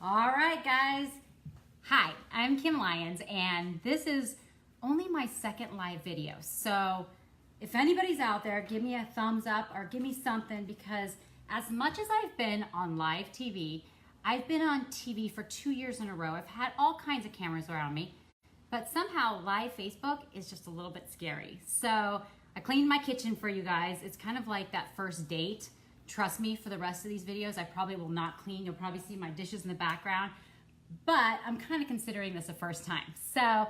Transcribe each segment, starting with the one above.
All right, guys. Hi, I'm Kim Lyons, and this is only my second live video. So if anybody's out there, give me a thumbs up or give me something, because as much as I've been on live TV, I've been on TV for 2 years in a row. I've had all kinds of cameras around me, but somehow live Facebook is just a little bit scary. So I cleaned my kitchen for you guys. It's kind of like that first date. Trust me, for the rest of these videos, I probably will not clean. You'll probably see my dishes in the background, but I'm kind of considering this a first time. So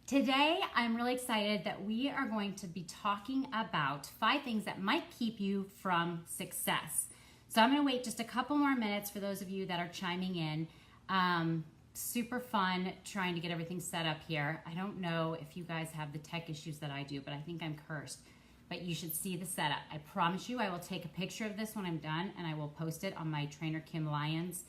today, I'm really excited that we are going to be talking about 5 things that might keep you from success. So I'm gonna wait just a couple more minutes for those of you that are chiming in. Super fun trying to get everything set up here. I don't know if you guys have the tech issues that I do, but I think I'm cursed. But you should see the setup. I promise you I will take a picture of this when I'm done and I will post it on my trainer Kim Lyons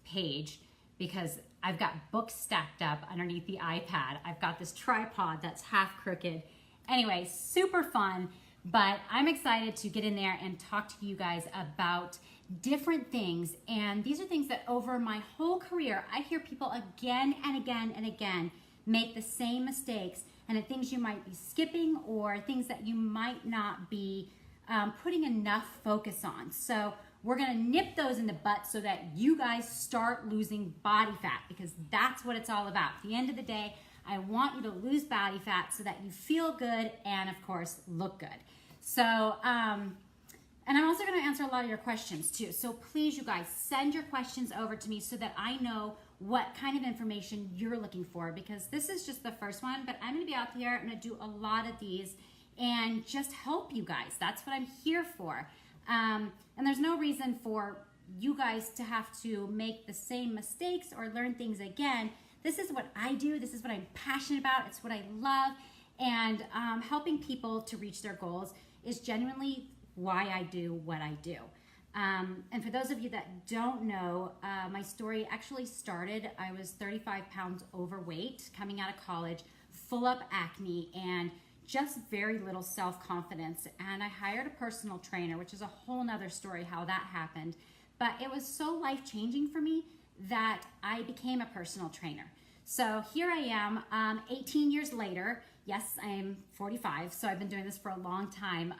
page, because I've got books stacked up underneath the iPad. I've got this tripod that's half crooked. Anyway, super fun, but I'm excited to get in there and talk to you guys about different things. And these are things that over my whole career, I hear people again and again and again make the same mistakes, and the things you might be skipping or things that you might not be putting enough focus on. So we're gonna nip those in the butt so that you guys start losing body fat, because that's what it's all about. At the end of the day, I want you to lose body fat so that you feel good and of course look good. So, and I'm also gonna answer a lot of your questions too. So please, you guys, send your questions over to me so that I know what kind of information you're looking for, because this is just the first one, but I'm gonna be out here, I'm gonna do a lot of these and just help you guys. That's what I'm here for. And there's no reason for you guys to have to make the same mistakes or learn things again. This is what I do. This is what I'm passionate about. It's what I love. And helping people to reach their goals is genuinely why I do what I do. And for those of you that don't know, my story actually started, I was 35 pounds overweight coming out of college, full of acne and just very little self-confidence. And I hired a personal trainer, which is a whole nother story how that happened. But it was so life-changing for me that I became a personal trainer. So here I am, 18 years later. Yes, I'm 45, so I've been doing this for a long time.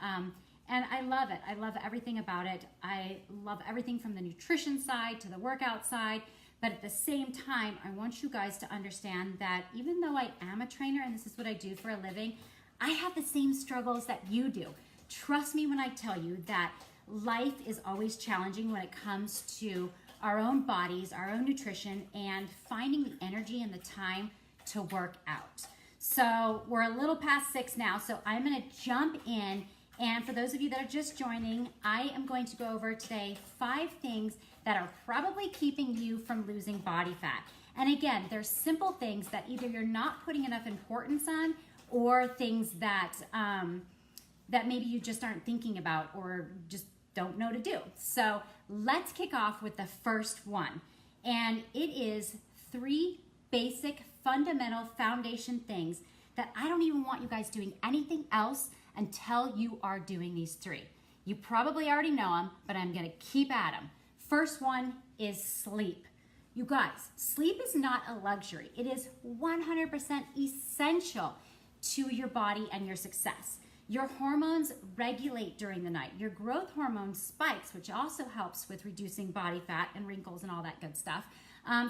And I love it. I love everything about it. I love everything from the nutrition side to the workout side. But at the same time, I want you guys to understand that even though I am a trainer and this is what I do for a living, I have the same struggles that you do. Trust me when I tell you that life is always challenging when it comes to our own bodies, our own nutrition, and finding the energy and the time to work out. So we're a little past 6 now, so I'm gonna jump in. And for those of you that are just joining, I am going to go over today 5 things that are probably keeping you from losing body fat. And again, they're simple things that either you're not putting enough importance on, or things that that maybe you just aren't thinking about or just don't know to do. So let's kick off with the first one. And it is 3 basic, fundamental foundation things that I don't even want you guys doing anything else until you are doing these 3. You probably already know them, but I'm gonna keep at them. First one is sleep. You guys, sleep is not a luxury. It is 100% essential to your body and your success. Your hormones regulate during the night. Your growth hormone spikes, which also helps with reducing body fat and wrinkles and all that good stuff.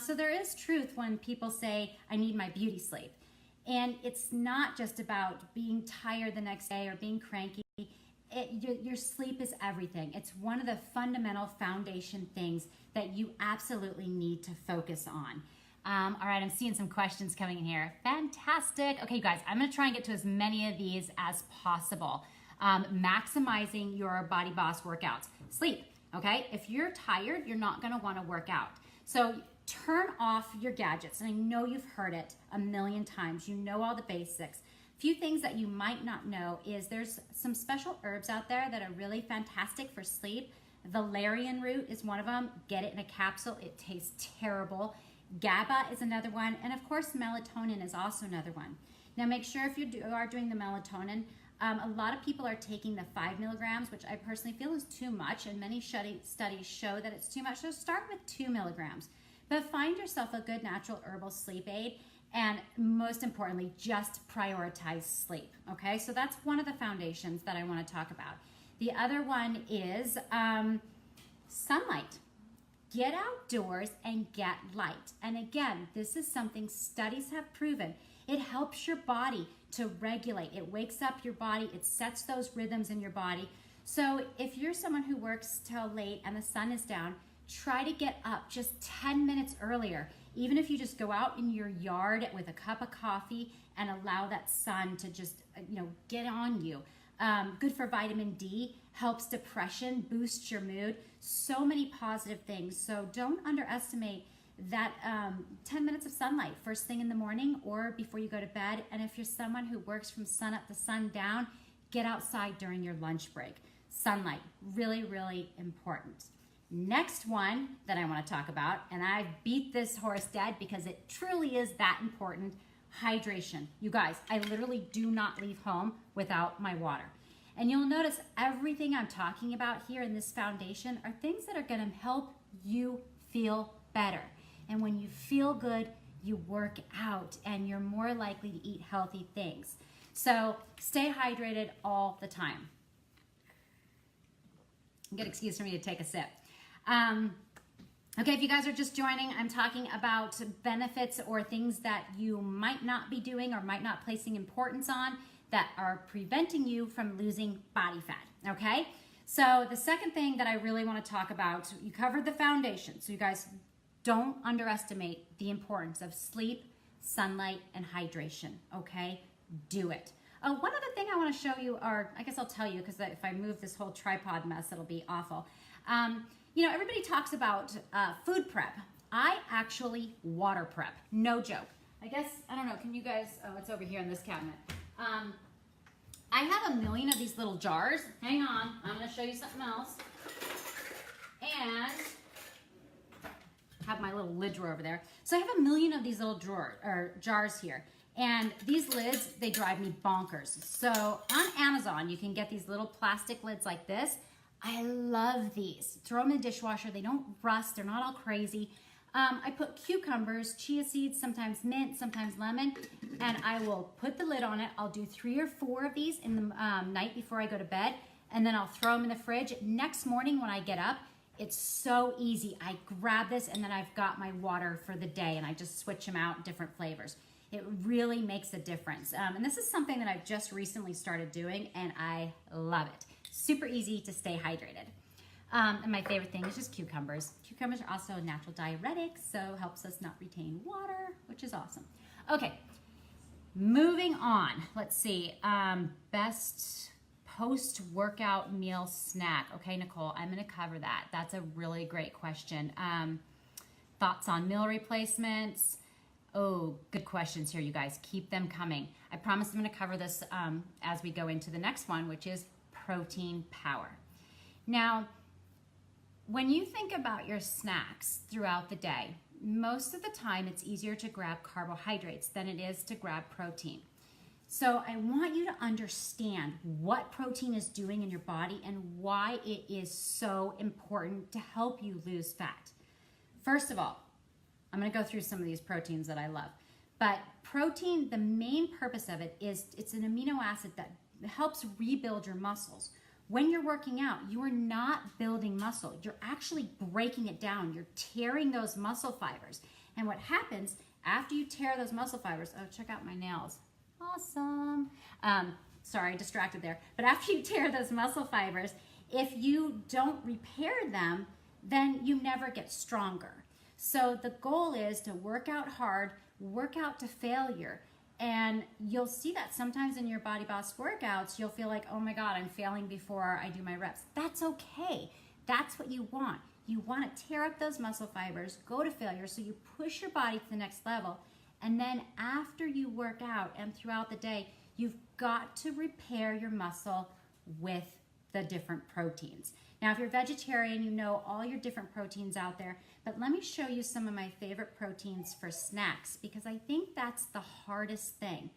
So there is truth when people say, I need my beauty sleep. And it's not just about being tired the next day or being cranky. Your sleep is everything. It's one of the fundamental foundation things that you absolutely need to focus on. All right, I'm seeing some questions coming in here. Fantastic. Okay, you guys, I'm gonna try and get to as many of these as possible. Maximizing your BodyBoss workouts. Sleep, okay? If you're tired, you're not gonna wanna work out. So turn off your gadgets. And I know you've heard it a million times. You know all the basics. Few things that you might not know is there's some special herbs out there that are really fantastic for sleep. Valerian root is one of them. Get it in a capsule. It tastes terrible. GABA is another one. And of course, melatonin is also another one. Now make sure if you are doing the melatonin, A lot of people are taking the 5 milligrams, which I personally feel is too much, and many studies show that it's too much. So start with 2 milligrams, but find yourself a good natural herbal sleep aid, and most importantly, just prioritize sleep, okay? So that's one of the foundations that I want to talk about. The other one is sunlight. Get outdoors and get light. And again, this is something studies have proven. It helps your body to regulate. It wakes up your body. It sets those rhythms in your body. So if you're someone who works till late and the sun is down, try to get up just 10 minutes earlier. Even if you just go out in your yard with a cup of coffee and allow that sun to just, get on you. Good for vitamin D, helps depression, boosts your mood. So many positive things. So don't underestimate that 10 minutes of sunlight first thing in the morning or before you go to bed. And if you're someone who works from sun up to sundown, get outside during your lunch break. Sunlight, really, really important. Next one that I want to talk about, and I beat this horse dead because it truly is that important, hydration. You guys, I literally do not leave home without my water. And you'll notice everything I'm talking about here in this foundation are things that are going to help you feel better. And when you feel good, you work out and you're more likely to eat healthy things. So stay hydrated all the time. Good excuse for me to take a sip. Okay, if you guys are just joining, I'm talking about benefits or things that you might not be doing or might not placing importance on that are preventing you from losing body fat, okay? So the second thing that I really want to talk about, you covered the foundation, so you guys don't underestimate the importance of sleep, sunlight, and hydration, okay? Do it. Oh, one other thing I want to show you, or I guess I'll tell you because if I move this whole tripod mess, it'll be awful. Everybody talks about food prep. I actually water prep, no joke. I guess, I don't know, can you guys, oh, it's over here in this cabinet. I have a million of these little jars. Hang on, I'm gonna show you something else. And have my little lid drawer over there. So I have a million of these little jars here. And these lids, they drive me bonkers. So on Amazon, you can get these little plastic lids like this. I love these. Throw them in the dishwasher. They don't rust. They're not all crazy. I put cucumbers, chia seeds, sometimes mint, sometimes lemon, and I will put the lid on it. I'll do 3 or 4 of these in the night before I go to bed, and then I'll throw them in the fridge. Next morning when I get up, it's so easy. I grab this, and then I've got my water for the day, and I just switch them out, different flavors. It really makes a difference. And this is something that I've just recently started doing, and I love it. Super easy to stay hydrated. And my favorite thing is just cucumbers. Cucumbers are also a natural diuretic, so helps us not retain water, which is awesome. Okay, moving on. Let's see, best post-workout meal snack. Okay, Nicole, I'm gonna cover that. That's a really great question. Thoughts on meal replacements? Oh, good questions here, you guys. Keep them coming. I promise I'm gonna cover this as we go into the next one, which is protein power. Now, when you think about your snacks throughout the day, most of the time it's easier to grab carbohydrates than it is to grab protein. So I want you to understand what protein is doing in your body and why it is so important to help you lose fat. First of all, I'm going to go through some of these proteins that I love. But protein, the main purpose of it is it's an amino acid that helps rebuild your muscles. When you're working out, you are not building muscle. You're actually breaking it down. You're tearing those muscle fibers. And what happens after you tear those muscle fibers, oh, check out my nails. Awesome. Sorry, distracted there. But after you tear those muscle fibers, if you don't repair them, then you never get stronger. So the goal is to work out hard, work out to failure. And you'll see that sometimes in your BodyBoss workouts, you'll feel like, oh my God, I'm failing before I do my reps. That's okay. That's what you want. You want to tear up those muscle fibers, go to failure, so you push your body to the next level. And then after you work out and throughout the day, you've got to repair your muscle with the different proteins. Now, if you're vegetarian, you know all your different proteins out there, but let me show you some of my favorite proteins for snacks because I think that's the hardest thing.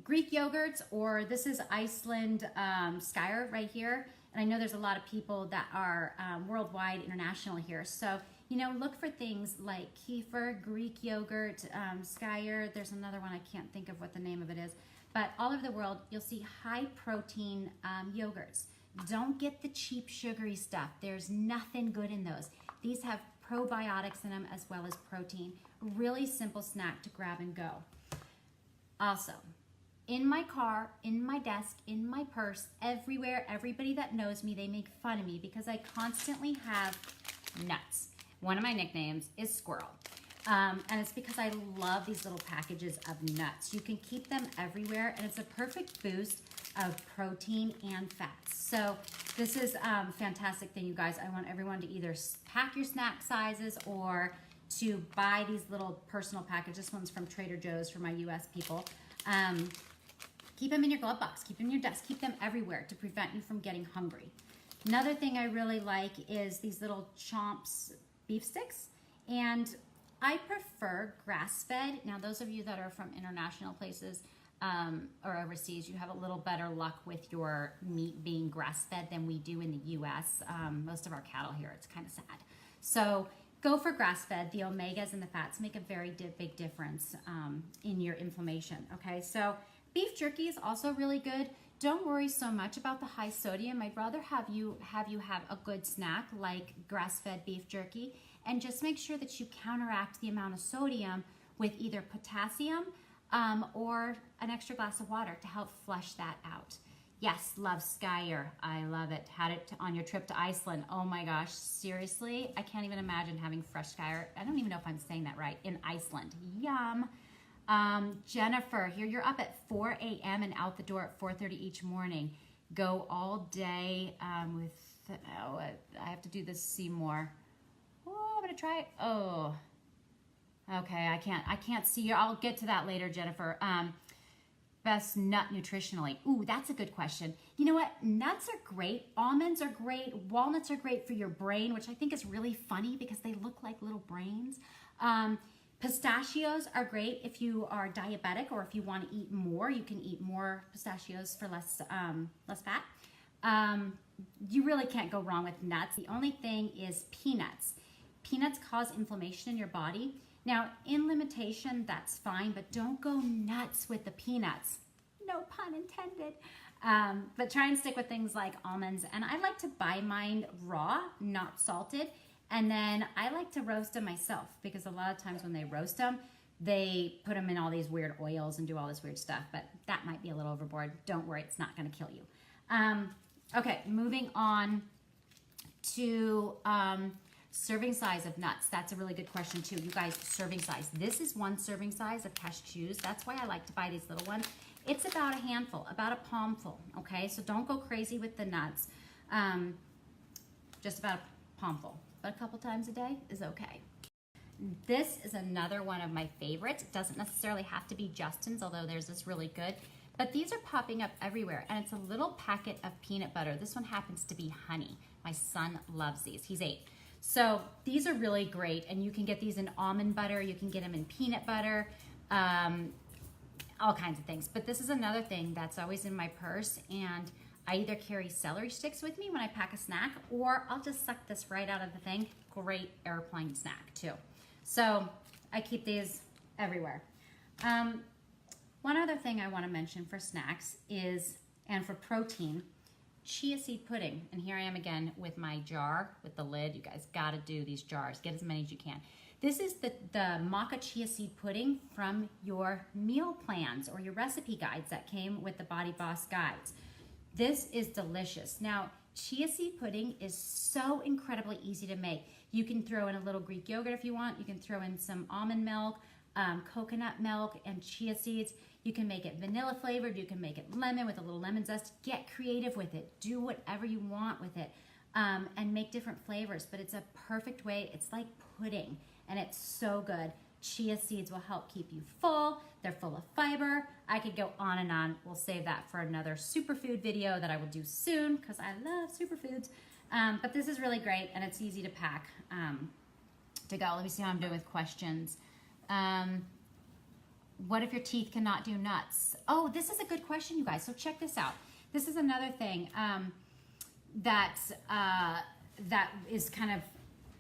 Greek yogurts, or this is Iceland skyr right here. And I know there's a lot of people that are worldwide, international here. So, you know, look for things like kefir, Greek yogurt, skyr. There's another one, I can't think of what the name of it is. But all over the world, you'll see high protein yogurts. Don't get the cheap sugary stuff. There's nothing good in those. These have probiotics in them as well as protein. Really simple snack to grab and go. Also, in my car, in my desk, in my purse, everywhere, everybody that knows me, they make fun of me because I constantly have nuts. One of my nicknames is Squirrel. And it's because I love these little packages of nuts. You can keep them everywhere, and it's a perfect boost of protein and fats. So this is a fantastic thing, you guys. I want everyone to either pack your snack sizes or to buy these little personal packages. This one's from Trader Joe's for my US people. Keep them in your glove box, keep them in your desk, keep them everywhere to prevent you from getting hungry. Another thing I really like is these little Chomps beef sticks, and I prefer grass-fed. Now, those of you that are from international places or overseas, you have a little better luck with your meat being grass-fed than we do in the US. Most of our cattle here, it's kind of sad. So go for grass-fed. The omegas and the fats make a very big difference in your inflammation, okay? So beef jerky is also really good. Don't worry so much about the high sodium. I'd rather have you have a good snack like grass-fed beef jerky, and just make sure that you counteract the amount of sodium with either potassium or an extra glass of water to help flush that out. Yes, love skyr. I love it. Had it on your trip to Iceland. Oh my gosh, seriously? I can't even imagine having fresh skyr. I don't even know if I'm saying that right. In Iceland. Yum. Jennifer, here you're up at 4 a.m. and out the door at 4:30 each morning. Go all day I have to do this Seymour. Oh, I'm gonna try it. Oh, okay, I can't see you. I'll get to that later, Jennifer. Best nut nutritionally. Ooh, that's a good question. You know what? Nuts are great. Almonds are great. Walnuts are great for your brain, which I think is really funny because they look like little brains. Pistachios are great if you are diabetic, or if you want to eat more, you can eat more pistachios for less fat. You really can't go wrong with nuts. The only thing is peanuts. Peanuts cause inflammation in your body. Now, in limitation, that's fine, but don't go nuts with the peanuts. No pun intended. But try and stick with things like almonds. And I like to buy mine raw, not salted. And then I like to roast them myself, because a lot of times when they roast them, they put them in all these weird oils and do all this weird stuff. But that might be a little overboard. Don't worry, it's not going to kill you. Okay, moving on to serving size of nuts. That's a really good question too. You guys, serving size. This is one serving size of cashews. That's why I like to buy these little ones. It's about a handful, about a palmful, okay? So don't go crazy with the nuts. Just about a palmful. But a couple times a day is okay. This is another one of my favorites. It doesn't necessarily have to be Justin's, although there's this really good. But these are popping up everywhere, and it's a little packet of peanut butter. This one happens to be honey. My son loves these. He's 8. So these are really great, and you can get these in almond butter. You can get them in peanut butter, all kinds of things. But this is another thing that's always in my purse, and I either carry celery sticks with me when I pack a snack, or I'll just suck this right out of the thing. Great airplane snack too. So I keep these everywhere. One other thing I want to mention for snacks is, and for protein, chia seed pudding. And here I am again with my jar with the lid. You guys got to do these jars. Get as many as you can. This is the maca chia seed pudding from your meal plans or your recipe guides that came with the BodyBoss guides. This is delicious. Now, chia seed pudding is so incredibly easy to make. You can throw in a little Greek yogurt if you want. You can throw in some almond milk, coconut milk, and chia seeds. You can make it vanilla flavored. You can make it lemon with a little lemon zest. Get creative with it. Do whatever you want with it, and make different flavors. But it's a perfect way. It's like pudding, and it's so good. Chia seeds will help keep you full. They're full of fiber. I could go on and on. We'll save that for another superfood video that I will do soon, because I love superfoods. But this is really great, and it's easy to pack to go. Let me see how I'm doing with questions. What if your teeth cannot do nuts? Oh, this is a good question, you guys. So check this out. This is another thing that is kind of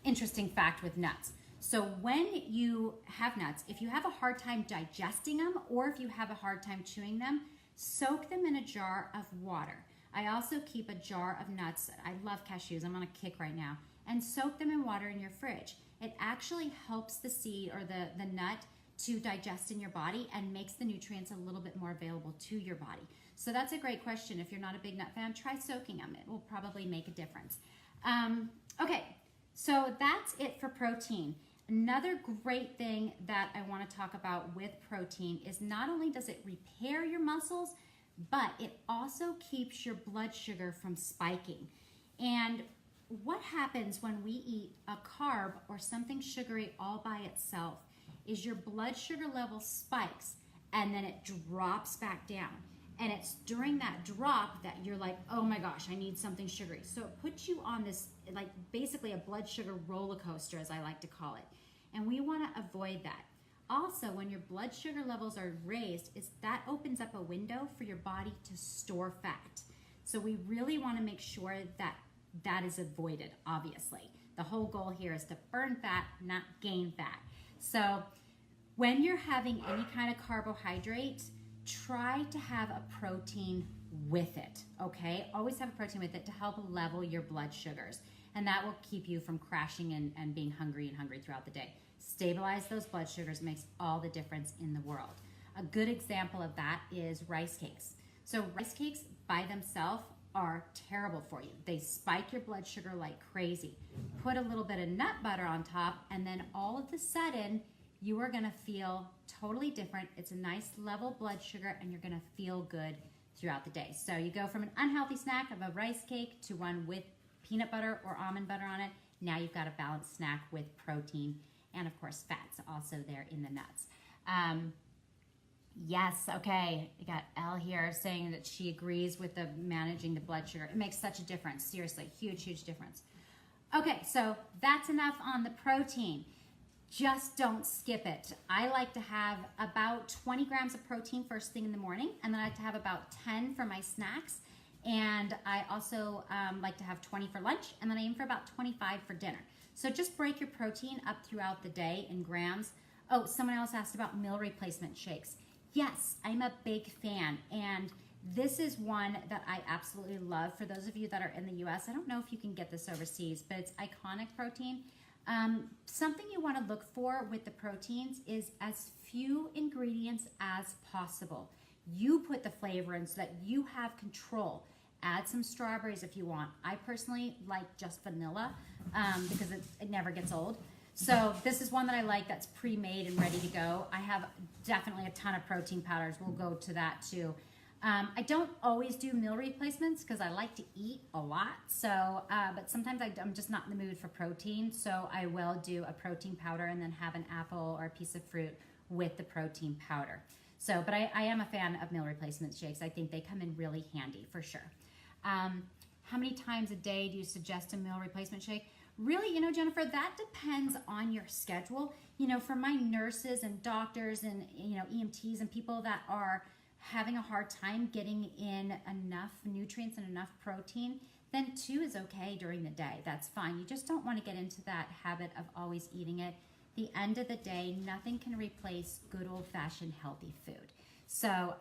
interesting fact with nuts. So when you have nuts, if you have a hard time digesting them or if you have a hard time chewing them, soak them in a jar of water. I also keep a jar of nuts. I love cashews. I'm on a kick right now. And soak them in water in your fridge. It actually helps the seed or the nut to digest in your body and makes the nutrients a little bit more available to your body. So that's a great question. If you're not a big nut fan, try soaking them. It will probably make a difference. Okay, so that's it for protein. Another great thing that I want to talk about with protein is not only does it repair your muscles, but it also keeps your blood sugar from spiking. And what happens when we eat a carb or something sugary all by itself is your blood sugar level spikes and then it drops back down. And it's during that drop that you're like, oh my gosh, I need something sugary. So it puts you on this, like basically a blood sugar roller coaster, as I like to call it. And we want to avoid that. Also, when your blood sugar levels are raised, that opens up a window for your body to store fat. So we really want to make sure that that is avoided, obviously. The whole goal here is to burn fat, not gain fat. So when you're having any kind of carbohydrate, try to have a protein with it, okay? Always have a protein with it to help level your blood sugars. And that will keep you from crashing and being hungry throughout the day. Stabilize those blood sugars makes all the difference in the world. A good example of that is rice cakes. So rice cakes by themselves are terrible for you. They spike your blood sugar like crazy. Put a little bit of nut butter on top and then all of a sudden you are gonna feel totally different. It's a nice level blood sugar and you're gonna feel good throughout the day. So you go from an unhealthy snack of a rice cake to one with peanut butter or almond butter on it. Now you've got a balanced snack with protein and of course fats also there in the nuts. Yes, okay, you got Elle here saying that she agrees with the managing the blood sugar. It makes such a difference, seriously, huge, huge difference. Okay, so that's enough on the protein. Just don't skip it. I like to have about 20 grams of protein first thing in the morning, and then I like to have about 10 for my snacks. And I also like to have 20 for lunch, and then I aim for about 25 for dinner. So just break your protein up throughout the day in grams. Oh, someone else asked about meal replacement shakes. Yes, I'm a big fan, and this is one that I absolutely love. For those of you that are in the US, I don't know if you can get this overseas, but it's Iconic Protein. Something you want to look for with the proteins is as few ingredients as possible. You put the flavor in so that you have control. Add some strawberries if you want. I personally like just vanilla because it never gets old. So this is one that I like that's pre-made and ready to go. I have definitely a ton of protein powders. We'll go to that too. I don't always do meal replacements because I like to eat a lot. So, but sometimes I'm just not in the mood for protein. So I will do a protein powder and then have an apple or a piece of fruit with the protein powder. So, but I am a fan of meal replacement shakes. I think they come in really handy for sure. How many times a day do you suggest a meal replacement shake? Really, you know, Jennifer, that depends on your schedule. You know, for my nurses and doctors and, you know, EMTs and people that are having a hard time getting in enough nutrients and enough protein, then 2 is okay during the day. That's fine. You just don't want to get into that habit of always eating it. The end of the day, nothing can replace good old-fashioned healthy food. So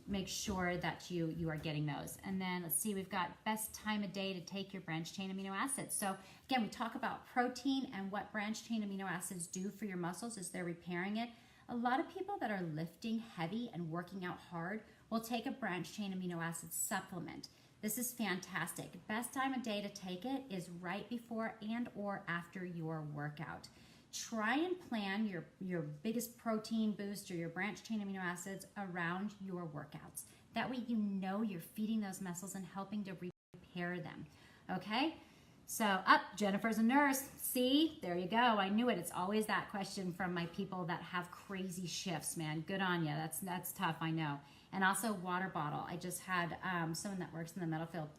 make sure that you are getting those. And then let's see, we've got best time of day to take your branched chain amino acids. So again, we talk about protein and what branched chain amino acids do for your muscles as they're repairing it. A lot of people that are lifting heavy and working out hard will take a branched chain amino acid supplement. This is fantastic. Best time of day to take it is right before and or after your workout. Try and plan your biggest protein boost or your branched chain amino acids around your workouts. That way you know you're feeding those muscles and helping to repair them, okay? So, Jennifer's a nurse. See, there you go. I knew it. It's always that question from my people that have crazy shifts, man. Good on you. That's tough, I know. And also water bottle. I just had someone that works in the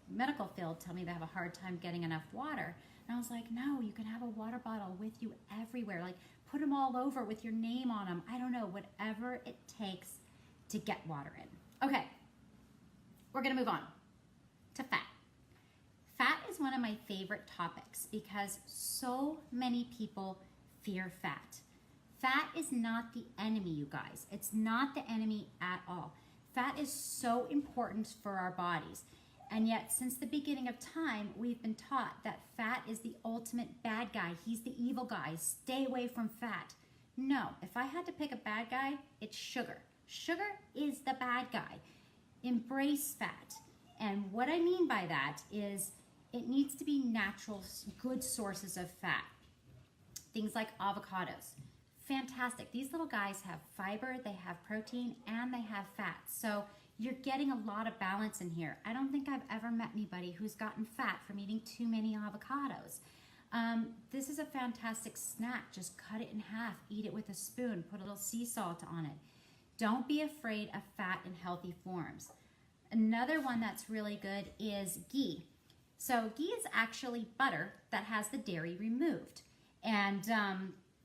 medical field tell me they have a hard time getting enough water. And I was like, no, you can have a water bottle with you everywhere. Like, put them all over with your name on them. I don't know, whatever it takes to get water in. Okay, we're gonna move on to fat. Fat is one of my favorite topics because so many people fear fat. Fat is not the enemy, you guys. It's not the enemy at all. Fat is so important for our bodies. And yet, since the beginning of time, we've been taught that fat is the ultimate bad guy. He's the evil guy. Stay away from fat. No, if I had to pick a bad guy, it's sugar. Sugar is the bad guy. Embrace fat. And what I mean by that is it needs to be natural, good sources of fat. Things like avocados. Fantastic. These little guys have fiber, they have protein, and they have fat. So you're getting a lot of balance in here. I don't think I've ever met anybody who's gotten fat from eating too many avocados. This is a fantastic snack. Just cut it in half, eat it with a spoon, put a little sea salt on it. Don't be afraid of fat in healthy forms. Another one that's really good is ghee. So ghee is actually butter that has the dairy removed. And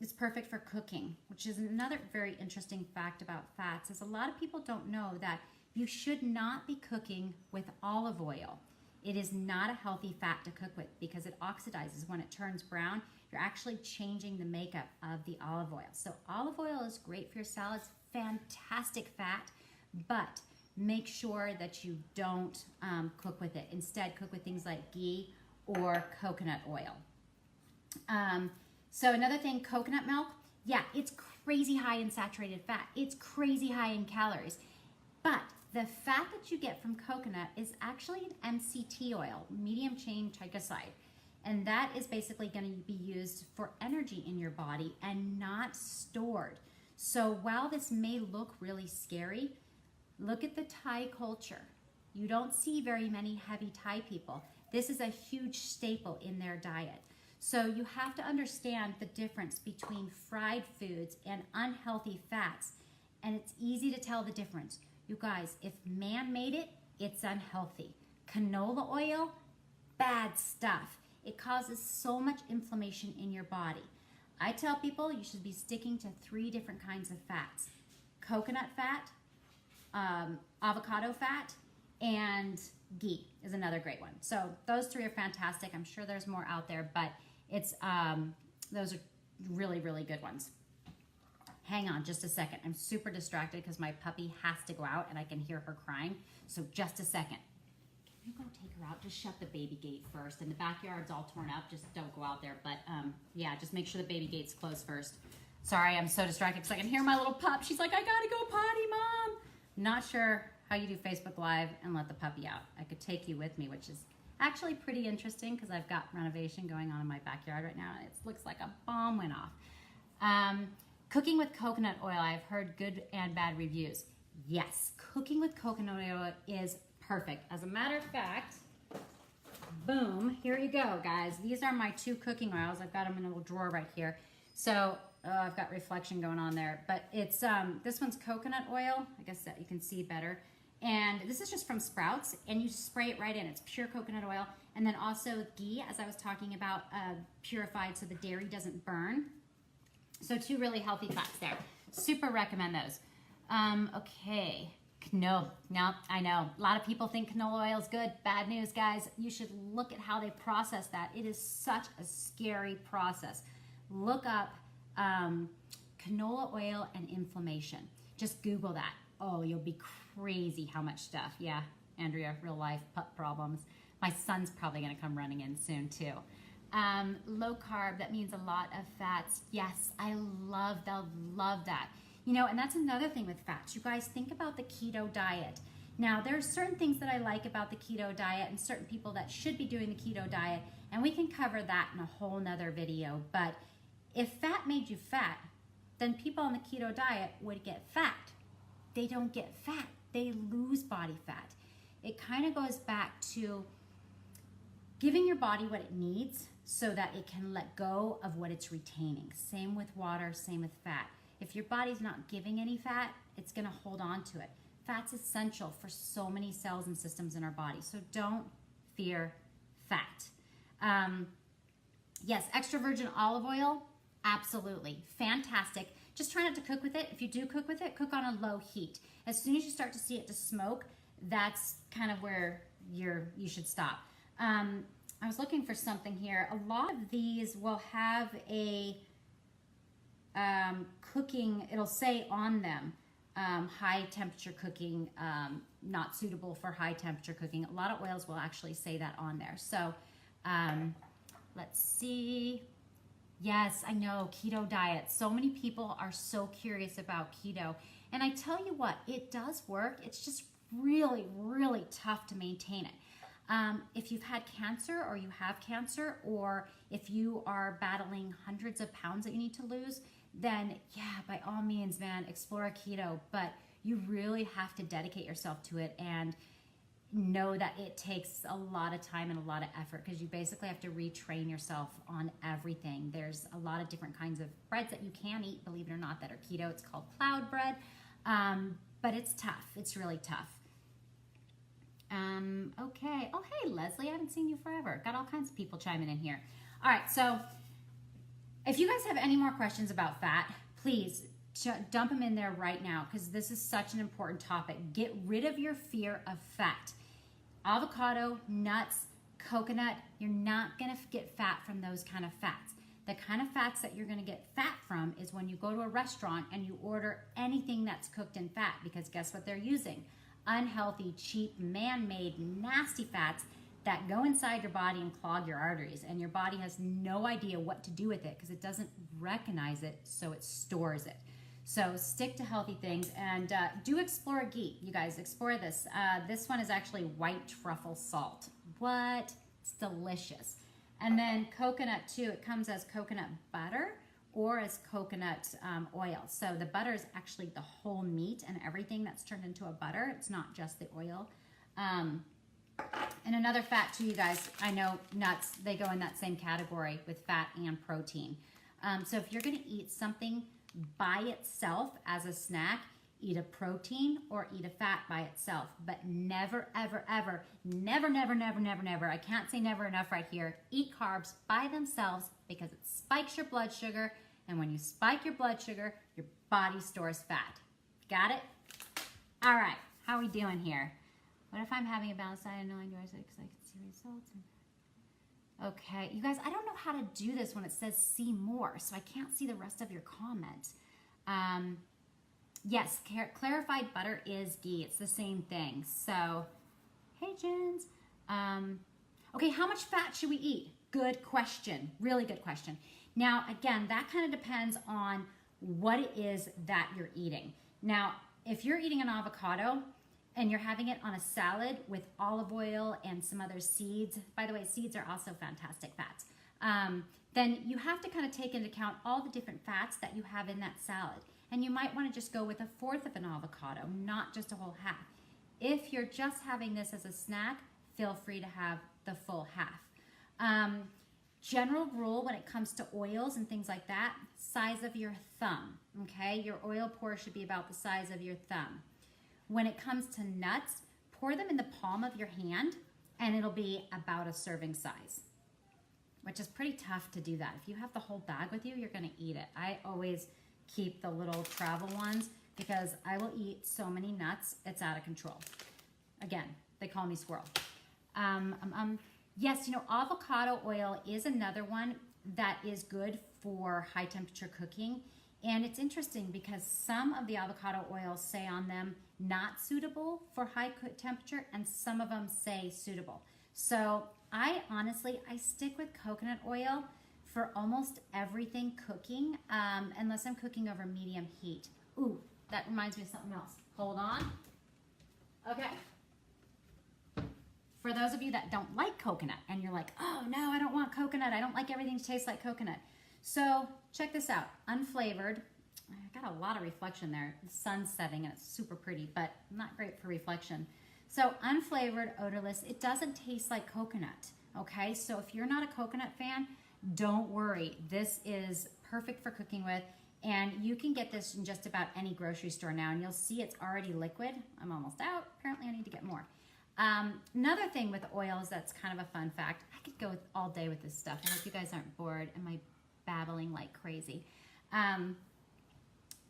it's perfect for cooking, which is another very interesting fact about fats, is a lot of people don't know that you should not be cooking with olive oil. It is not a healthy fat to cook with because it oxidizes. When it turns brown, you're actually changing the makeup of the olive oil. So olive oil is great for your salads, fantastic fat, but make sure that you don't cook with it. Instead, cook with things like ghee or coconut oil. So another thing, coconut milk, yeah, it's crazy high in saturated fat. It's crazy high in calories. But the fat that you get from coconut is actually an MCT oil, medium chain triglyceride. And that is basically going to be used for energy in your body and not stored. So while this may look really scary, look at the Thai culture. You don't see very many heavy Thai people. This is a huge staple in their diet. So you have to understand the difference between fried foods and unhealthy fats. And it's easy to tell the difference. You guys, if man made it, it's unhealthy. Canola oil, bad stuff. It causes so much inflammation in your body. I tell people you should be sticking to 3 different kinds of fats. Coconut fat, avocado fat, and ghee is another great one. So those 3 are fantastic. I'm sure there's more out there, but it's those are really, really good ones. Hang on just a second. I'm super distracted because my puppy has to go out and I can hear her crying. So just a second. Can you go take her out? Just shut the baby gate first. And the backyard's all torn up. Just don't go out there. But yeah, just make sure the baby gate's closed first. Sorry, I'm so distracted because I can hear my little pup. She's like, I gotta go potty, Mom. Not sure how you do Facebook Live and let the puppy out. I could take you with me, which is actually pretty interesting because I've got renovation going on in my backyard right now. And it looks like a bomb went off. Cooking with coconut oil, I've heard good and bad reviews. Yes, cooking with coconut oil is perfect. As a matter of fact, boom, here you go, guys. These are my 2 cooking oils. I've got them in a little drawer right here. So I've got reflection going on there, but it's this one's coconut oil. I guess that you can see better. And this is just from Sprouts, and you spray it right in. It's pure coconut oil. And then also ghee, as I was talking about, purified so the dairy doesn't burn. So 2 really healthy fats there. Super recommend those. Okay. No, I know. A lot of people think canola oil is good. Bad news, guys. You should look at how they process that. It is such a scary process. Look up canola oil and inflammation. Just Google that. Oh, you'll be crazy how much stuff. Yeah, Andrea, real life pup problems. My son's probably going to come running in soon too. Low carb, that means a lot of fats. Yes, I love that. You know, and that's another thing with fats. You guys think about the keto diet. Now, there's certain things that I like about the keto diet and certain people that should be doing the keto diet, and we can cover that in a whole nother video. But if fat made you fat, then people on the keto diet would get fat. They don't get fat. They lose body fat. It kind of goes back to giving your body what it needs so that it can let go of what it's retaining. Same with water, same with fat. If your body's not giving any fat, it's going to hold on to it. Fat's essential for so many cells and systems in our body. So don't fear fat. Yes, extra virgin olive oil, absolutely. Fantastic. Just try not to cook with it. If you do cook with it, cook on a low heat. As soon as you start to see it to smoke, that's kind of where you should stop. I was looking for something here. A lot of these will have a cooking, it'll say on them, high temperature cooking, not suitable for high temperature cooking. A lot of oils will actually say that on there. So let's see. Yes, I know, keto diet. So many people are so curious about keto. And I tell you what, it does work. It's just really, really tough to maintain it. If you've had cancer or you have cancer, or if you are battling hundreds of pounds that you need to lose, then yeah, by all means, man, explore keto. But you really have to dedicate yourself to it and know that it takes a lot of time and a lot of effort, because you basically have to retrain yourself on everything. There's a lot of different kinds of breads that you can eat, believe it or not, that are keto. It's called cloud bread, but it's tough. It's really tough. Okay. Oh, hey, Leslie, I haven't seen you forever. Got all kinds of people chiming in here. All right, so if you guys have any more questions about fat, please dump them in there right now, because this is such an important topic. Get rid of your fear of fat. Avocado, nuts, coconut, you're not going to get fat from those kind of fats. The kind of fats that you're going to get fat from is when you go to a restaurant and you order anything that's cooked in fat, because guess what they're using? Unhealthy, cheap, man-made, nasty fats that go inside your body and clog your arteries, and your body has no idea what to do with it because it doesn't recognize it, so it stores it. So stick to healthy things, and do explore ghee. You guys, explore this. This one is actually white truffle salt. What? It's delicious. And then coconut too. It comes as coconut butter or as coconut oil. So the butter is actually the whole meat and everything that's turned into a butter. It's not just the oil. And another fat too, you guys, I know nuts, they go in that same category with fat and protein. So if you're gonna eat something by itself as a snack, eat a protein or eat a fat by itself, but never, ever, ever, never, never, never, never, never, I can't say never enough right here, eat carbs by themselves, because it spikes your blood sugar, and when you spike your blood sugar, your body stores fat. Got it? All right, how are we doing here? What if I'm having a balanced diet? No, I do, because I can see results. Okay, you guys, I don't know how to do this when it says see more, so I can't see the rest of your comment. Yes, clarified butter is ghee. It's the same thing. So, hey, Jens. Okay, how much fat should we eat? Good question. Really good question. Now, again, that kind of depends on what it is that you're eating. Now, if you're eating an avocado and you're having it on a salad with olive oil and some other seeds, by the way, seeds are also fantastic fats, then you have to kind of take into account all the different fats that you have in that salad. And you might want to just go with 1/4 of an avocado, not just a whole half. If you're just having this as a snack, feel free to have the full half. General rule when it comes to oils and things like that, size of your thumb, okay? Your oil pour should be about the size of your thumb. When it comes to nuts, pour them in the palm of your hand, and it'll be about a serving size, which is pretty tough to do that. If you have the whole bag with you, you're gonna eat it. I always keep the little travel ones because I will eat so many nuts, it's out of control. Again, they call me squirrel. Yes, you know, avocado oil is another one that is good for high temperature cooking. And it's interesting because some of the avocado oils say on them not suitable for high temperature, and some of them say suitable. So I stick with coconut oil for almost everything cooking, unless I'm cooking over medium heat. Ooh, that reminds me of something else. Hold on. Okay. For those of you that don't like coconut and you're like, oh no, I don't want coconut. I don't like everything to taste like coconut. So check this out, unflavored. I got a lot of reflection there. The sun's setting and it's super pretty, but not great for reflection. So unflavored, odorless, it doesn't taste like coconut, okay? So if you're not a coconut fan, don't worry. This is perfect for cooking with, And you can get this in just about any grocery store now, and you'll see it's already liquid. I'm almost out. Apparently I need to get more. Another thing with oils that's kind of a fun fact, I could go all day with this stuff. I hope you guys aren't bored. Am I babbling like crazy?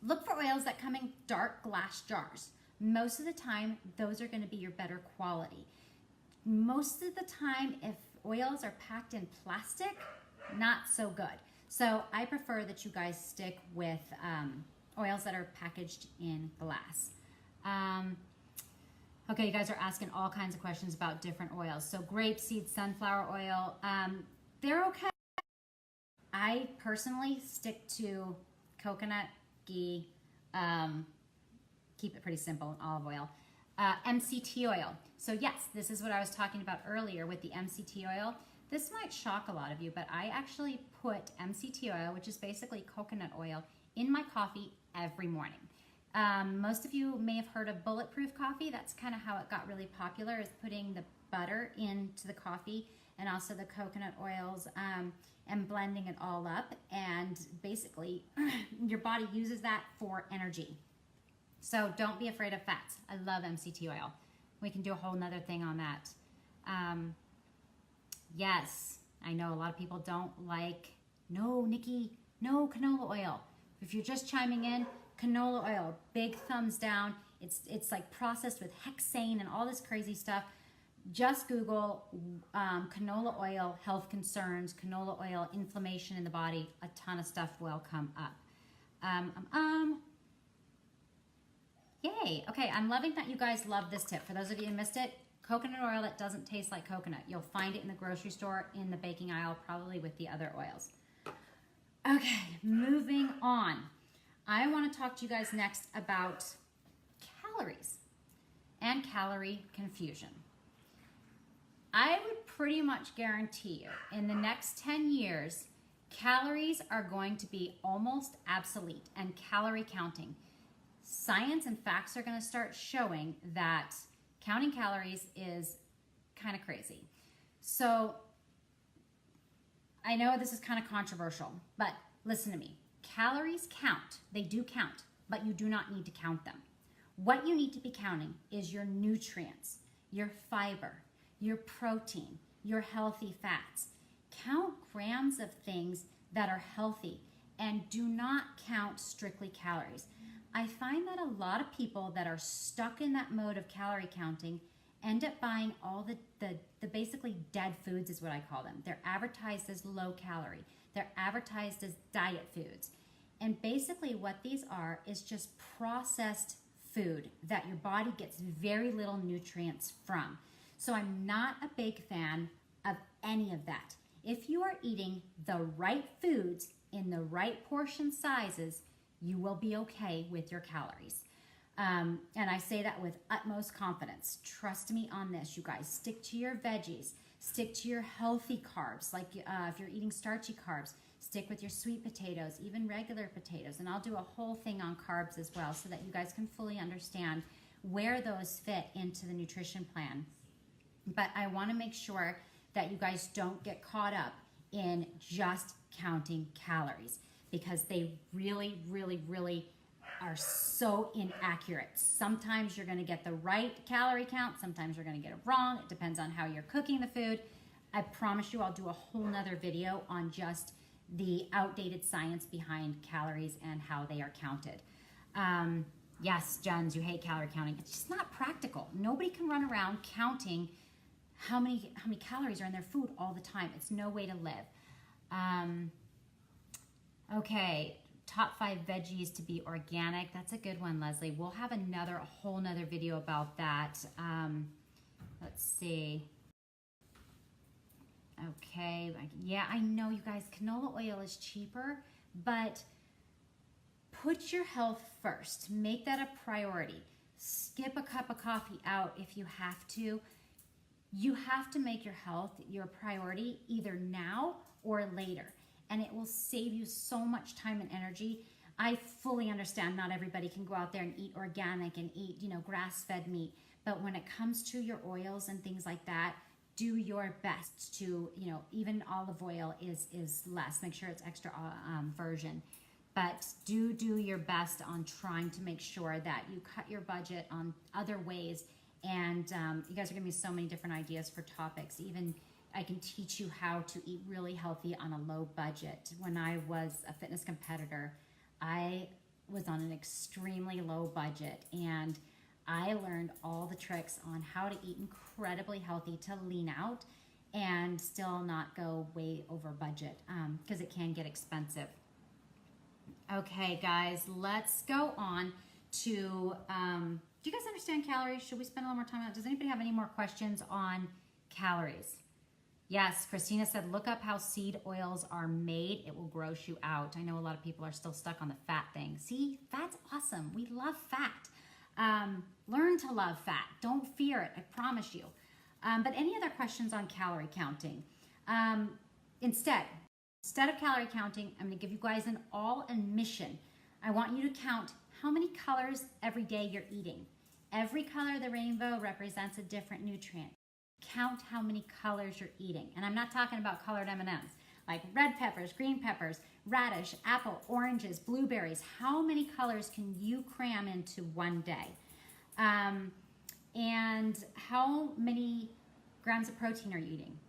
Look for oils that come in dark glass jars. Most of the time, those are going to be your better quality. Most of the time, if oils are packed in plastic, not so good. So I prefer that you guys stick with oils that are packaged in glass. Okay, you guys are asking all kinds of questions about different oils. So grapeseed, sunflower oil, they're okay. I personally stick to coconut, ghee, keep it pretty simple, olive oil, MCT oil. So yes, this is what I was talking about earlier with the MCT oil. This might shock a lot of you, but I actually put MCT oil, which is basically coconut oil, in my coffee every morning. Most of you may have heard of bulletproof coffee. That's kind of how it got really popular, is putting the butter into the coffee and also the coconut oils and blending it all up. And basically, your body uses that for energy. So don't be afraid of fats. I love MCT oil. We can do a whole nother thing on that. Yes, I know a lot of people don't like, no, Nikki, no canola oil. If you're just chiming in, canola oil, big thumbs down. It's like processed with hexane and all this crazy stuff. Just Google canola oil health concerns, canola oil inflammation in the body. A ton of stuff will come up. Yay. Okay, I'm loving that you guys love this tip. For those of you who missed it, coconut oil that doesn't taste like coconut. You'll find it in the grocery store, in the baking aisle, probably with the other oils. Okay, moving on. I want to talk to you guys next about calories and calorie confusion. I would pretty much guarantee you in the next 10 years, calories are going to be almost obsolete, and calorie counting. Science and facts are going to start showing that counting calories is kind of crazy. So I know this is kind of controversial, but listen to me. Calories count. They do count, but you do not need to count them. What you need to be counting is your nutrients, your fiber, your protein, your healthy fats. Count grams of things that are healthy and do not count strictly calories. I find that a lot of people that are stuck in that mode of calorie counting end up buying all the basically dead foods is what I call them. They're advertised as low calorie. They're advertised as diet foods. And basically what these are is just processed food that your body gets very little nutrients from. So I'm not a big fan of any of that. If you are eating the right foods in the right portion sizes, you will be okay with your calories. And I say that with utmost confidence. Trust me on this, you guys. Stick to your veggies. Stick to your healthy carbs. Like if you're eating starchy carbs, stick with your sweet potatoes, even regular potatoes. And I'll do a whole thing on carbs as well so that you guys can fully understand where those fit into the nutrition plan. But I want to make sure that you guys don't get caught up in just counting calories, because they really, really, really are so inaccurate. Sometimes you're going to get the right calorie count. Sometimes you're going to get it wrong. It depends on how you're cooking the food. I promise you I'll do a whole nother video on just the outdated science behind calories and how they are counted. Yes, Jens, you hate calorie counting. It's just not practical. Nobody can run around counting how many calories are in their food all the time. It's no way to live. Okay, top 5 veggies to be organic. That's a good one, Leslie. We'll have a whole nother video about that. Let's see. Okay, yeah, I know you guys, canola oil is cheaper, but put your health first. Make that a priority. Skip a cup of coffee out if you have to. You have to make your health your priority either now or later, and it will save you so much time and energy. I fully understand not everybody can go out there and eat organic and eat, grass-fed meat, but when it comes to your oils and things like that, do your best to, even olive oil is less. Make sure it's extra virgin. but do your best on trying to make sure that you cut your budget on other ways. And you guys are giving me so many different ideas for topics. Even I can teach you how to eat really healthy on a low budget. When I was a fitness competitor, I was on an extremely low budget, and I learned all the tricks on how to eat incredibly healthy to lean out and still not go way over budget, because it can get expensive. Okay, guys, let's go on to, do you guys understand calories? Should we spend a little more time on it? Does anybody have any more questions on calories? Yes, Christina said, look up how seed oils are made. It will gross you out. I know a lot of people are still stuck on the fat thing. See, fat's awesome. We love fat. Learn to love fat. Don't fear it, I promise you. But any other questions on calorie counting? Instead of calorie counting, I'm gonna give you guys an all-in mission. I want you to count how many colors every day you're eating. Every color of the rainbow represents a different nutrient. Count how many colors you're eating. And I'm not talking about colored M&Ms, like red peppers, green peppers, radish, apple, oranges, blueberries. How many colors can you cram into one day? And how many grams of protein are you eating?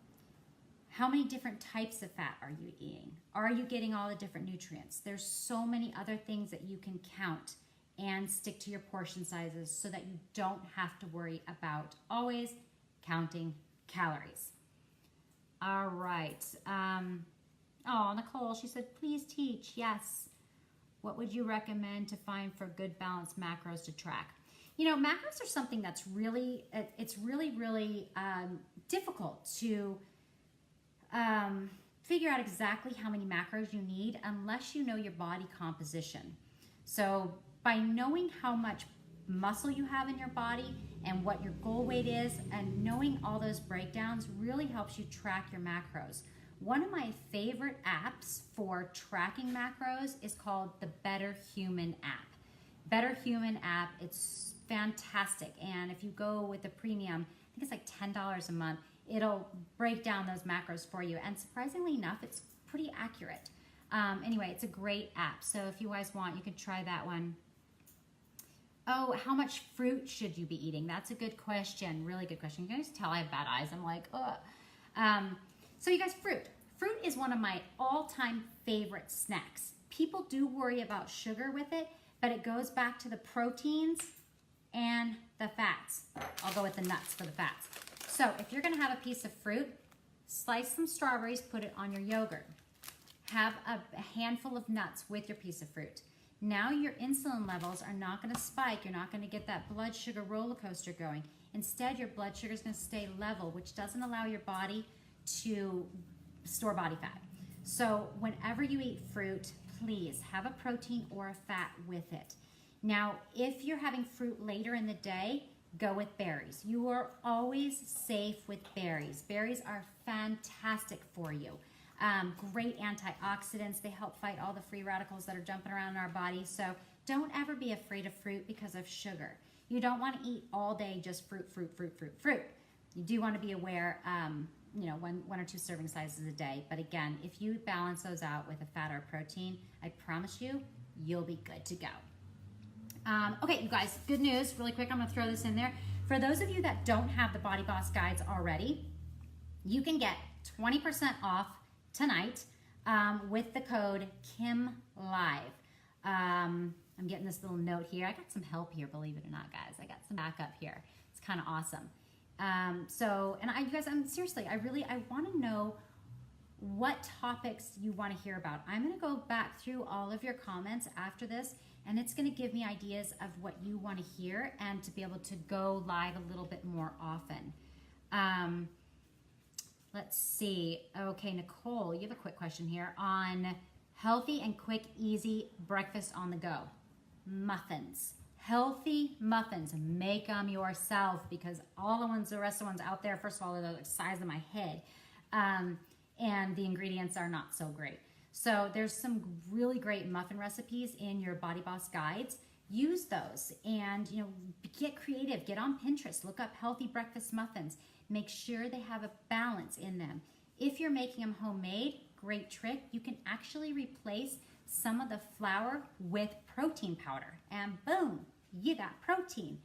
How many different types of fat are you eating? Are you getting all the different nutrients? There's so many other things that you can count and stick to your portion sizes so that you don't have to worry about always counting calories. All right. Oh, Nicole, she said, please teach. Yes. What would you recommend to find for good balanced macros to track? You know, macros are something that's really, it's really difficult to figure out exactly how many macros you need unless you know your body composition. So by knowing how much muscle you have in your body and what your goal weight is, and knowing all those breakdowns really helps you track your macros. One of my favorite apps for tracking macros is called the Better Human app. Better Human app, it's fantastic. And if you go with the premium, I think it's like $10 a month, it'll break down those macros for you. And surprisingly enough, it's pretty accurate. Anyway, it's a great app. So if you guys want, you can try that one. Oh, how much fruit should you be eating? That's a good question. Really good question. You guys tell I have bad eyes. I'm like, ugh. So you guys, fruit. Fruit is one of my all-time favorite snacks. People do worry about sugar with it, but it goes back to the proteins and the fats. I'll go with the nuts for the fats. So if you're gonna have a piece of fruit, slice some strawberries, put it on your yogurt. Have a handful of nuts with your piece of fruit. Now your insulin levels are not gonna spike. You're not gonna get that blood sugar roller coaster going. Instead, your blood sugar is gonna stay level, which doesn't allow your body to store body fat. So whenever you eat fruit, please have a protein or a fat with it. Now, if you're having fruit later in the day, go with berries. You are always safe with berries. Berries are fantastic for you. Great antioxidants. They help fight all the free radicals that are jumping around in our bodies. So don't ever be afraid of fruit because of sugar. You don't want to eat all day just fruit. You do want to be aware, you know, one or two serving sizes a day. But again, if you balance those out with a fat or protein, I promise you, you'll be good to go. Okay, you guys, good news. Really quick, I'm going to throw this in there. For those of you that don't have the BodyBoss guides already, you can get 20% off tonight with the code KIMLIVE. I'm getting this little note here. I got some help here, believe it or not, guys. I got some backup here. It's kind of awesome. You guys, seriously, I want to know what topics you want to hear about. I'm going to go back through all of your comments after this, and it's going to give me ideas of what you want to hear and to be able to go live a little bit more often. Let's see. Okay, Nicole, you have a quick question here on healthy and quick, easy breakfast on the go. Muffins. Healthy muffins. Make them yourself, because all the rest of the ones out there, first of all, they're the size of my head. And the ingredients are not so great. So there's some really great muffin recipes in your BodyBoss guides. Use those and, you know, get creative. Get on Pinterest. Look up healthy breakfast muffins. Make sure they have a balance in them. If you're making them homemade, great trick. You can actually replace some of the flour with protein powder, and boom, you got protein.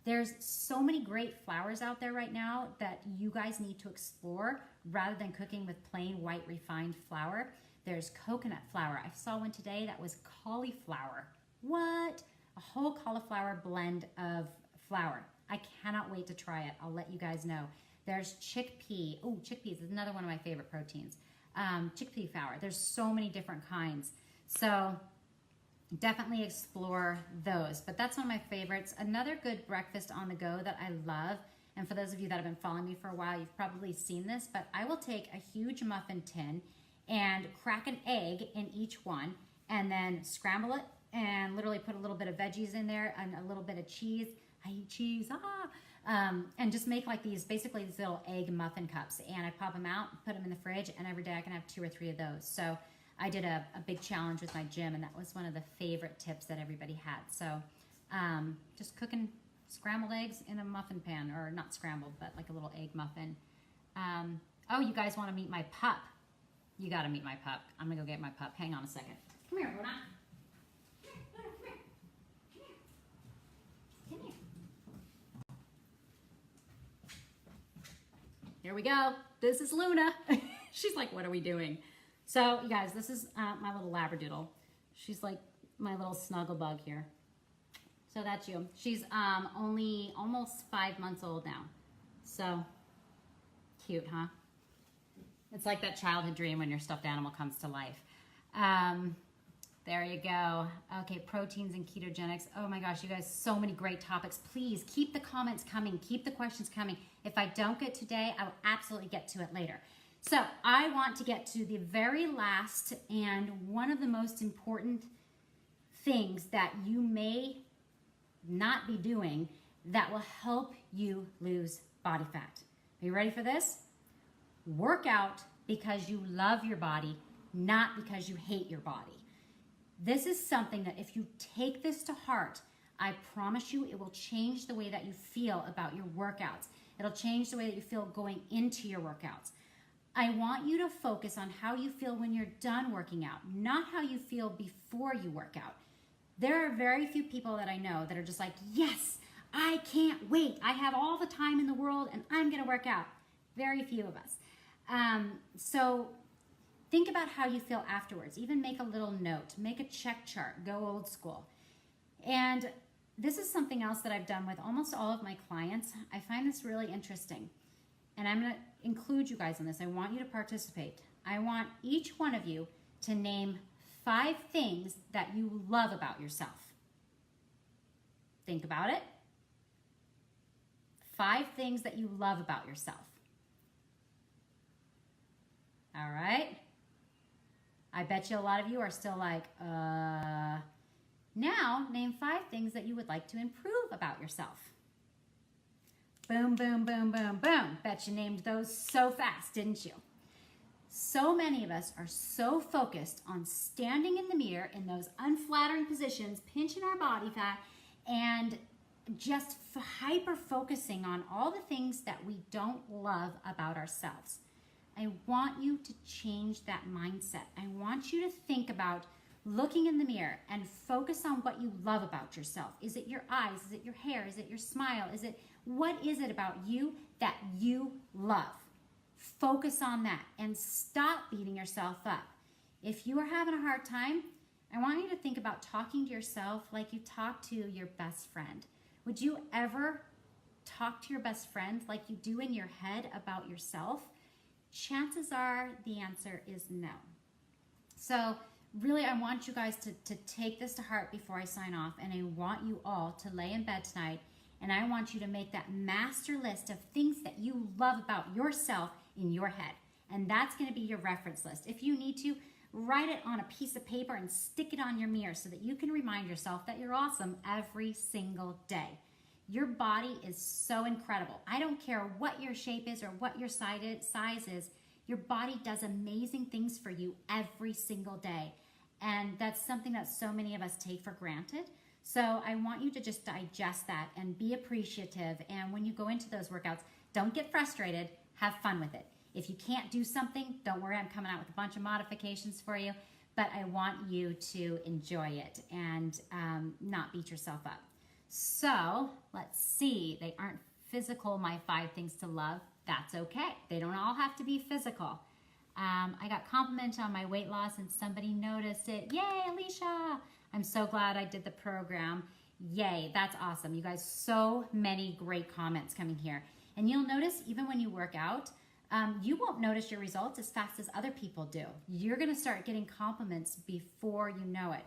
There's so many great flours out there right now that you guys need to explore rather than cooking with plain white refined flour. There's coconut flour. I saw one today that was cauliflower. What? A whole cauliflower blend of flour. I cannot wait to try it. I'll let you guys know. There's chickpea. Oh, chickpeas is another one of my favorite proteins. Chickpea flour. There's so many different kinds. So definitely explore those. But that's one of my favorites. Another good breakfast on the go that I love, and for those of you that have been following me for a while, you've probably seen this, but I will take a huge muffin tin and crack an egg in each one and then scramble it and literally put a little bit of veggies in there and a little bit of cheese. I eat cheese, and just make like these, basically these little egg muffin cups. And I pop them out, put them in the fridge, and every day I can have 2 or 3 of those. So I did a big challenge with my gym, and that was one of the favorite tips that everybody had. So just cooking scrambled eggs in a muffin pan, or not scrambled, but like a little egg muffin. Oh, you guys want to meet my pup? You got to meet my pup. I'm going to go get my pup. Hang on a second. Come here, Luna. Here we go. This is Luna. She's like, what are we doing? So, you guys, this is my little Labradoodle. She's like my little snuggle bug here. So that's you. She's only almost 5 months old now. So, cute, huh? It's like that childhood dream when your stuffed animal comes to life. There you go. Okay, proteins and ketogenics. Oh my gosh, you guys, so many great topics. Please keep the comments coming. Keep the questions coming. If I don't get today, I will absolutely get to it later. So I want to get to the very last and one of the most important things that you may not be doing that will help you lose body fat. Are you ready for this? Work out because you love your body, not because you hate your body. This is something that if you take this to heart, I promise you it will change the way that you feel about your workouts. It'll change the way that you feel going into your workouts. I want you to focus on how you feel when you're done working out, not how you feel before you work out. There are very few people that I know that are just like, yes, I can't wait. I have all the time in the world and I'm going to work out. Very few of us. So think about how you feel afterwards. Even make a little note. Make a check chart. Go old school. And this is something else that I've done with almost all of my clients. I find this really interesting. And I'm going to include you guys in this. I want you to participate. I want each one of you to name 5 things that you love about yourself. Think about it. 5 things that you love about yourself. All right. I bet you a lot of you are still like, now name 5 things that you would like to improve about yourself. Boom, boom, boom, boom, boom. Bet you named those so fast, didn't you? So many of us are so focused on standing in the mirror in those unflattering positions, pinching our body fat, and just hyper-focusing on all the things that we don't love about ourselves. I want you to change that mindset. I want you to think about looking in the mirror and focus on what you love about yourself. Is it your eyes? Is it your hair? Is it your smile? What is it about you that you love? Focus on that and stop beating yourself up. If you are having a hard time, I want you to think about talking to yourself like you talk to your best friend. Would you ever talk to your best friend like you do in your head about yourself? Chances are the answer is no. So really, I want you guys to take this to heart before I sign off, and I want you all to lay in bed tonight, and I want you to make that master list of things that you love about yourself in your head, and that's going to be your reference list. If you need to, write it on a piece of paper and stick it on your mirror so that you can remind yourself that you're awesome every single day. Your body is so incredible. I don't care what your shape is or what your size is. Your body does amazing things for you every single day. And that's something that so many of us take for granted. So I want you to just digest that and be appreciative. And when you go into those workouts, don't get frustrated. Have fun with it. If you can't do something, don't worry. I'm coming out with a bunch of modifications for you. but I want you to enjoy it and not beat yourself up. So let's see, they aren't physical, my 5 things to love. That's okay. They don't all have to be physical. I got compliments on my weight loss and somebody noticed it. Yay, Alicia. I'm so glad I did the program. Yay, that's awesome. You guys, so many great comments coming here. And you'll notice even when you work out, you won't notice your results as fast as other people do. You're gonna start getting compliments before you know it.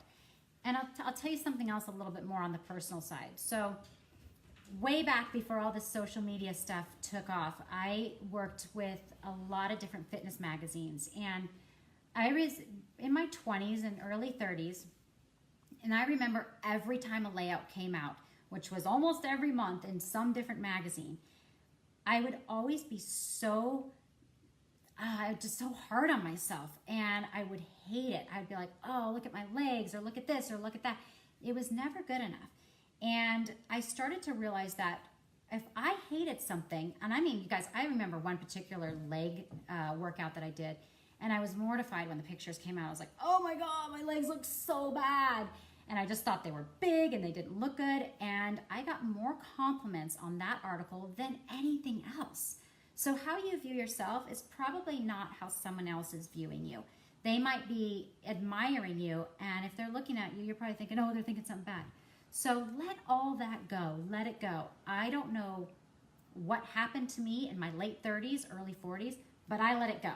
And I'll tell you something else a little bit more on the personal side. So way back before all this social media stuff took off, I worked with a lot of different fitness magazines. And I was in my 20s and early 30s. And I remember every time a layout came out, which was almost every month in some different magazine, I would always be so hard on myself, and I would hate it. I'd be like, oh, look at my legs, or look at this, or look at that. It was never good enough. And I started to realize that if I hated something, and I mean, you guys, I remember one particular leg workout that I did, and I was mortified when the pictures came out. I was like, oh my God, my legs look so bad. And I just thought they were big and they didn't look good. And I got more compliments on that article than anything else. So how you view yourself is probably not how someone else is viewing you. They might be admiring you, and if they're looking at you, you're probably thinking, oh, they're thinking something bad. So let all that go. Let it go. I don't know what happened to me in my late 30s, early 40s, but I let it go.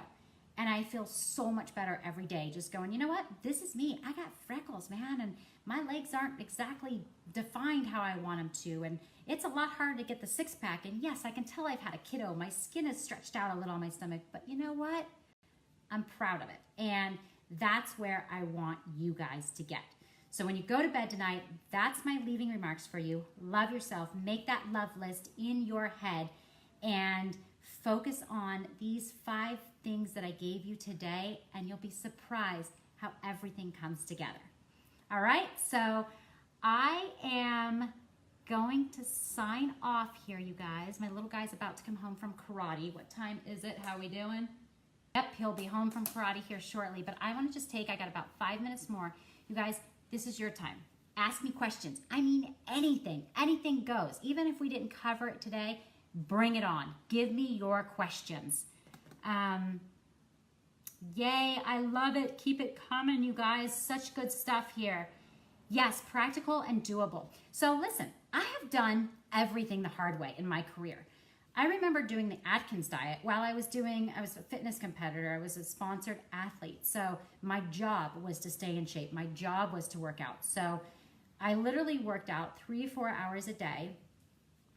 And I feel so much better every day just going, you know what? This is me. I got freckles, man, and my legs aren't exactly defined how I want them to. And it's a lot harder to get the 6-pack. And yes, I can tell I've had a kiddo. My skin is stretched out a little on my stomach. But you know what? I'm proud of it. And that's where I want you guys to get. So when you go to bed tonight, that's my leaving remarks for you. Love yourself. Make that love list in your head and focus on these 5 things that I gave you today, and you'll be surprised how everything comes together. All right, so I am going to sign off here, you guys. My little guy's about to come home from karate. What time is it? How are we doing? Yep, he'll be home from karate here shortly, but I want to just I got about 5 minutes more. You guys, this is your time. Ask me questions. I mean, anything goes. Even if we didn't cover it today, bring it on. Give me your questions. Yay, I love it. Keep it coming, you guys. Such good stuff here. Yes, practical and doable. So listen, I have done everything the hard way in my career. I remember doing the Atkins diet while I was a fitness competitor. I was a sponsored athlete. So my job was to stay in shape. My job was to work out. So I literally worked out 3-4 hours a day,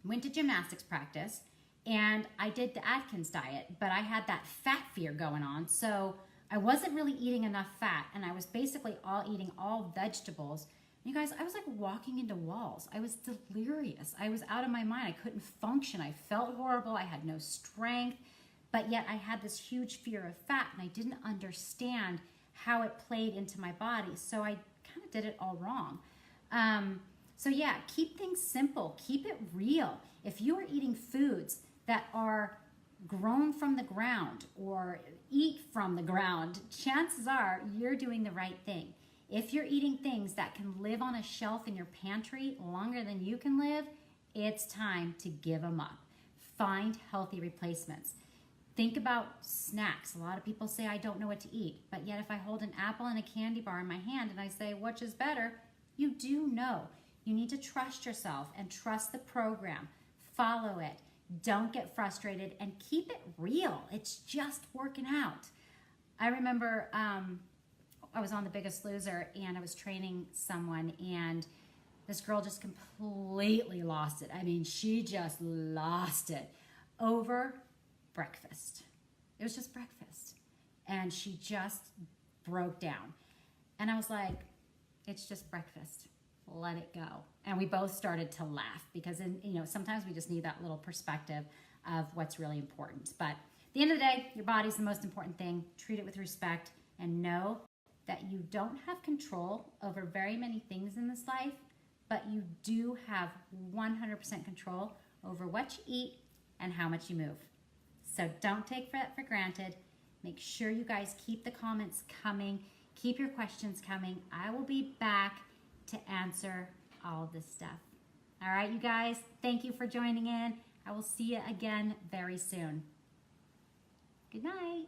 went to gymnastics practice, and I did the Atkins diet, but I had that fat fear going on. So I wasn't really eating enough fat, and I was basically eating all vegetables. You guys, I was like walking into walls. I was delirious. I was out of my mind. I couldn't function. I felt horrible. I had no strength, but yet I had this huge fear of fat, and I didn't understand how it played into my body. So I kind of did it all wrong. So yeah, keep things simple. Keep it real. If you are eating foods that are grown from the ground or eat from the ground, chances are you're doing the right thing. If you're eating things that can live on a shelf in your pantry longer than you can live, it's time to give them up. Find healthy replacements. Think about snacks. A lot of people say, I don't know what to eat. But yet if I hold an apple and a candy bar in my hand and I say, which is better? You do know. You need to trust yourself and trust the program. Follow it. Don't get frustrated and keep it real. It's just working out. I remember I was on The Biggest Loser and I was training someone, and this girl just completely lost it. I mean, she just lost it over breakfast. It was just breakfast. And she just broke down. And I was like, it's just breakfast. Let it go. And we both started to laugh because, sometimes we just need that little perspective of what's really important. But at the end of the day, your body's the most important thing. Treat it with respect and know that you don't have control over very many things in this life, but you do have 100% control over what you eat and how much you move. So don't take that for granted. Make sure you guys keep the comments coming. Keep your questions coming. I will be back to answer all of this stuff. All right, you guys, thank you for joining in. I will see you again very soon. Good night.